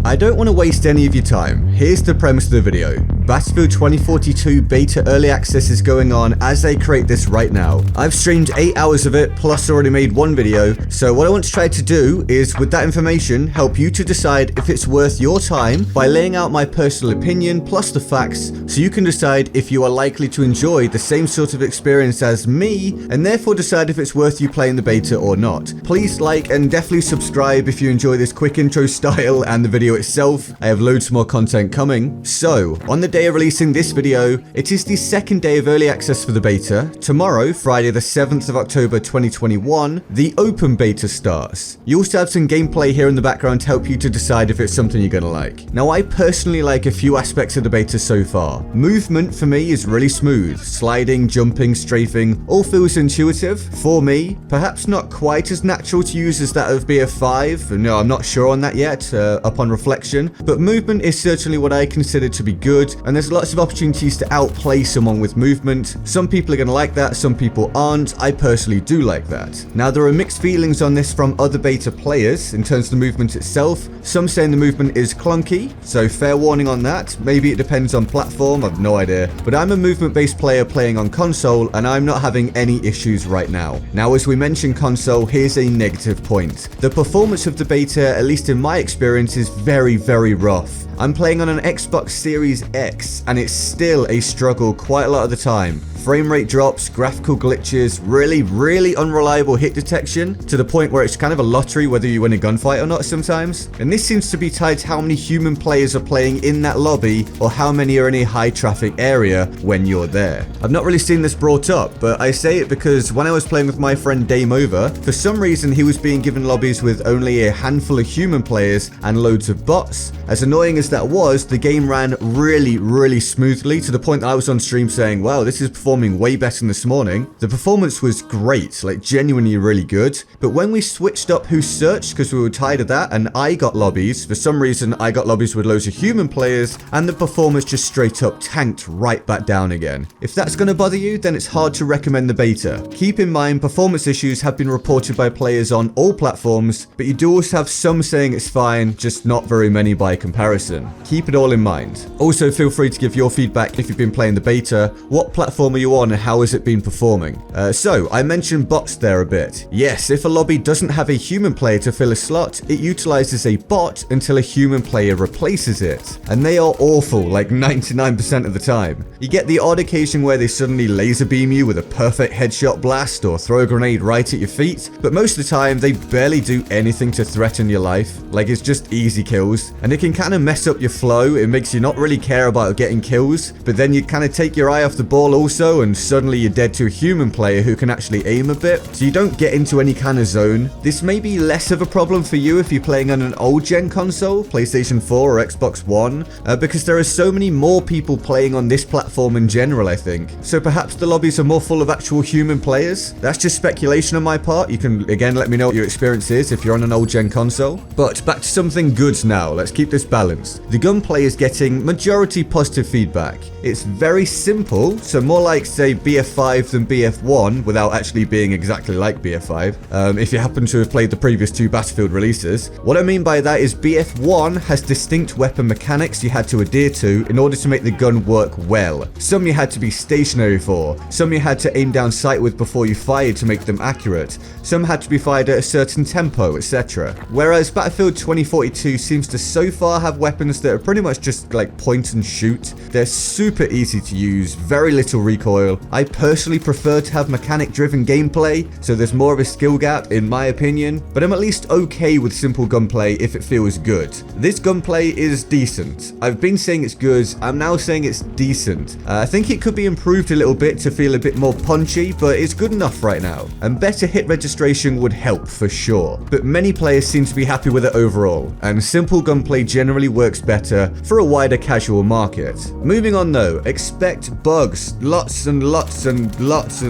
I don't want to waste any of your time. Here's the premise of the video. Battlefield 2042 beta early access is going on as I create this right now. I've streamed 8 hours of it, plus already made one video, so what I want to try to do is, with that information, help you to decide if it's worth your time by laying out my personal opinion plus the facts, so you can decide if you are likely to enjoy the same sort of experience as me, and therefore decide if it's worth you playing the beta or not. Please like and definitely subscribe if you enjoy this quick intro style and the video itself. I have loads more content coming. So, on the day of releasing this video, it is the second day of early access for the beta. Tomorrow, Friday the 7th of October 2021, the open beta starts. You also have some gameplay here in the background to help you to decide if it's something you're gonna like. Now, I personally like a few aspects of the beta so far. Movement for me is really smooth. Sliding, jumping, strafing, all feels intuitive. For me, perhaps not quite as natural to use as that of BF5. No, I'm not sure on that yet, upon reflection, but movement is certainly what I consider to be good, and there's lots of opportunities to outplay someone with movement. Some people are going to like that, some people aren't. I personally do like that. Now, there are mixed feelings on this from other beta players in terms of the movement itself. Some saying the movement is clunky, so fair warning on that. Maybe it depends on platform, I've no idea. But I'm a movement-based player playing on console, and I'm not having any issues right now. Now, as we mentioned console, here's a negative point. The performance of the beta, at least in my experience, is very, very rough. I'm playing on an Xbox Series X, and it's still a struggle quite a lot of the time. Frame rate drops, graphical glitches, really unreliable hit detection, to the point where it's kind of a lottery whether you win a gunfight or not sometimes. And this seems to be tied to how many human players are playing in that lobby, or how many are in a high traffic area when you're there. I've not really seen this brought up, but I say it because when I was playing with my friend Dame Over, for some reason he was being given lobbies with only a handful of human players and loads of bots. As annoying as that was, the game ran really smoothly, to the point that I was on stream saying, wow, this is performing way better than this morning. The performance was great, like genuinely really good. But when we switched up who searched, because we were tired of that, and I got lobbies, for some reason I got lobbies with loads of human players, and the performance just straight up tanked right back down again. If that's going to bother you, then it's hard to recommend the beta. Keep in mind, performance issues have been reported by players on all platforms, but you do also have some saying it's fine, just not very many by comparison. Keep it all in mind. Also, feel free to give your feedback if you've been playing the beta. What platform are you on and how has it been performing? So, I mentioned bots there a bit. Yes, if a lobby doesn't have a human player to fill a slot, it utilizes a bot until a human player replaces it. And they are awful, like 99% of the time. You get the odd occasion where they suddenly laser beam you with a perfect headshot blast or throw a grenade right at your feet, but most of the time they barely do anything to threaten your life. Like, it's just easy kills, and it can kind of mess up your flow. It makes you not really care about getting kills, but then you kind of take your eye off the ball also, and suddenly you're dead to a human player who can actually aim a bit, so you don't get into any kind of zone. This may be less of a problem for you if you're playing on an old gen console, PlayStation 4 or Xbox One, because there are so many more people playing on this platform in general, I think. So perhaps the lobbies are more full of actual human players. That's just speculation on my part. You can again let me know what your experience is if you're on an old gen console. But back to something good now. Let's keep this balanced. The Gunplay is getting majority positive feedback. It's very simple, so more like, say, BF5 than BF1, without actually being exactly like BF5, if you happen to have played the previous two Battlefield releases. What I mean by that is BF1 has distinct weapon mechanics you had to adhere to in order to make the gun work well. Some you had to be stationary for, some you had to aim down sight with before you fired to make them accurate, some had to be fired at a certain tempo, etc. Whereas Battlefield 2042 seems to so far have weapons that are pretty much just like point and shoot. They're super easy to use, very little recoil. I personally prefer to have mechanic driven gameplay, so there's more of a skill gap in my opinion, but I'm at least okay with simple gunplay if it feels good. This gunplay is decent. I've been saying it's good, I'm now saying it's decent. I think it could be improved a little bit to feel a bit more punchy, but it's good enough right now. And better hit registration would help for sure, but many players seem to be happy with it overall, and simple gunplay generally works better for a wider casual market. Moving on though, expect bugs, lots and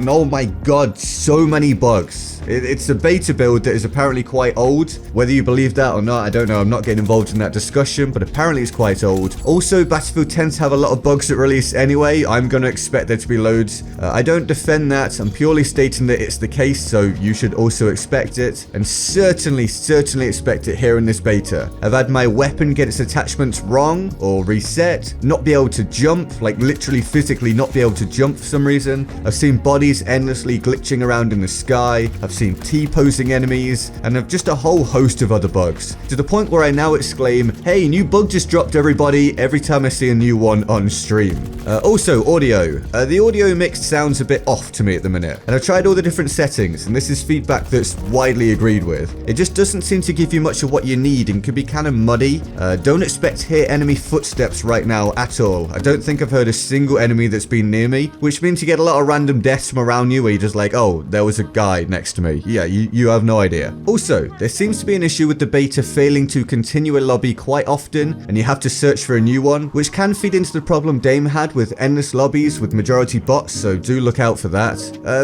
oh my god, so many bugs. It's a beta build that is apparently quite old. Whether you believe that or not, I don't know. I'm not getting involved in that discussion, but apparently it's quite old. Also, Battlefield tends to have a lot of bugs at release anyway. I'm going to expect there to be loads. I don't defend that. I'm purely stating that it's the case, so you should also expect it. And certainly expect it here in this beta. I've had my weapon get its attachments wrong or reset, not be able to jump, like literally physically not be able to jump for some reason. I've seen bodies endlessly glitching around in the sky. I've seen T-posing enemies, and I've just a whole host of other bugs, to the point where I now exclaim, hey, new bug just dropped everybody, every time I see a new one on stream. Also, audio. The audio mix sounds a bit off to me at the minute, and I've tried all the different settings, and this is feedback that's widely agreed with. It just doesn't seem to give you much of what you need and can be kind of muddy. Don't expect to hear enemy footsteps right now at all. I don't think I've heard a single enemy that's been near me, which means you get a lot of random deaths from around you where you're just like, oh, there was a guy next to me. Yeah, you have no idea. Also, there seems to be an issue with the beta failing to continue a lobby quite often, and you have to search for a new one, which can feed into the problem Dame had with endless lobbies with majority bots, so do look out for that.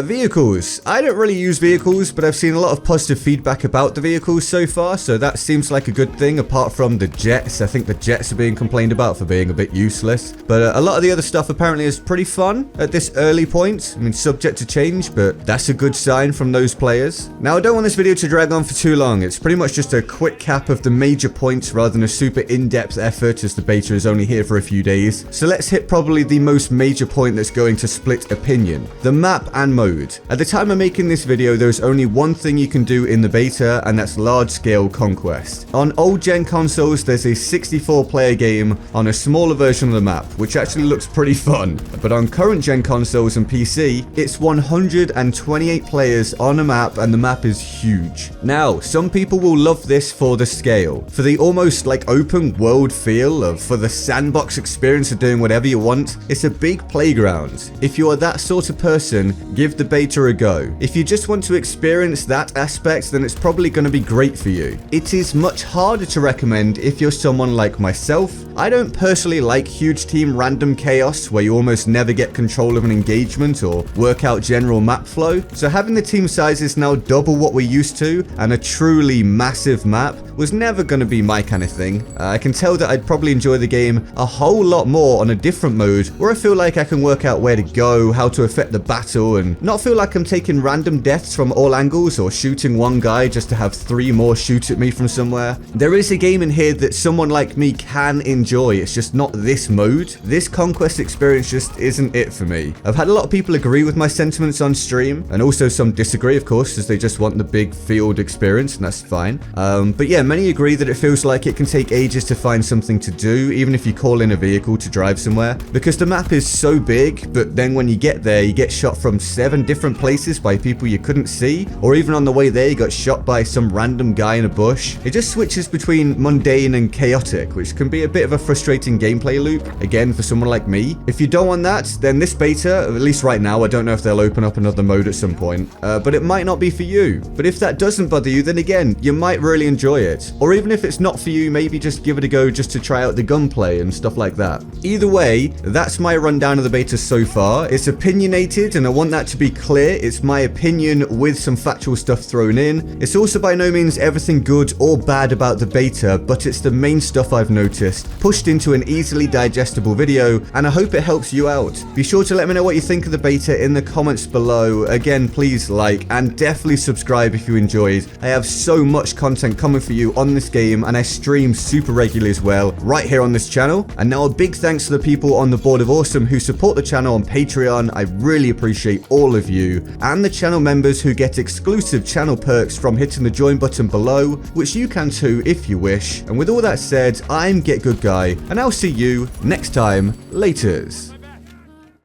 Vehicles. I don't really use vehicles, but I've seen a lot of positive feedback about the vehicles so far, so that seems like a good thing, apart from the jets. I think the jets are being complained about for being a bit useless, but a lot of the other stuff apparently is pretty fun at this early point. I mean, subject to change, but that's a good sign from those players. Now, I don't want this video to drag on for too long. It's pretty much just a quick cap of the major points rather than a super in-depth effort, as the beta is only here for a few days. So let's hit probably the most major point that's going to split opinion: the map and mode. At the time of making this video, there's only one thing you can do in the beta, and that's large-scale conquest. On old-gen consoles, there's a 64-player game on a smaller version of the map, which actually looks pretty fun. But on current-gen consoles and PC, it's 128 players on a map, and the map is huge. Now, some people will love this for the scale, for the almost like open world feel, for the sandbox experience of doing whatever you want. It's a big playground. If you are that sort of person, give the beta a go. If you just want to experience that aspect, then it's probably going to be great for you. It is much harder to recommend if you're someone like myself. I don't personally like huge team random chaos where you almost never get control of an engagement or work out general map flow. So having the team sizes now double what we're used to and a truly massive map was never going to be my kind of thing. I can tell that I'd probably enjoy the game a whole lot more on a different mode where I feel like I can work out where to go, how to affect the battle, and not feel like I'm taking random deaths from all angles or shooting one guy just to have 3 more shoot at me from somewhere. There is a game in here that someone like me can enjoy. It's just not this mode. This conquest experience just isn't it for me. I've had a lot of people agree with my sentiments on stream, and also some disagree, of course, as they just want the big field experience, and that's fine. But yeah, many agree that it feels like it can take ages to find something to do, even if you call in a vehicle to drive somewhere, because the map is so big, but then when you get there, you get shot from 7 different places by people you couldn't see, or even on the way there, you got shot by some random guy in a bush. It just switches between mundane and chaotic, which can be a bit of a frustrating gameplay loop, again, for someone like me. If you don't want that, then this beta, at least right now, I don't know if they'll open up another mode at some point, but it might not be for you. But if that doesn't bother you, then again, you might really enjoy it. Or even if it's not for you, maybe just give it a go just to try out the gunplay and stuff like that. Either way, that's my rundown of the beta so far. It's opinionated, and I want that to be clear. It's my opinion with some factual stuff thrown in. It's also by no means everything good or bad about the beta, but it's the main stuff I've noticed, pushed into an easily digestible video, and I hope it helps you out. Be sure to let me know what you think of the beta in the comments below. Again, please like and definitely subscribe if you enjoyed. I have so much content coming for you on this game, and I stream super regularly as well, right here on this channel. And now a big thanks to the people on the Board of Awesome who support the channel on Patreon. I really appreciate all of you, and the channel members who get exclusive channel perks from hitting the join button below, which you can too if you wish. And with all that said, I'm Get Good Guy, and I'll see you next time. Laters.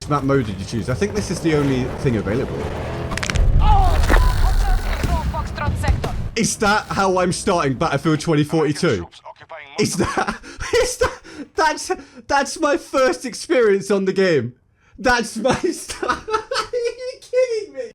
Which map mode did you choose? I think this is the only thing available. Is that how I'm starting Battlefield 2042? That's my first experience on the game. That's my start.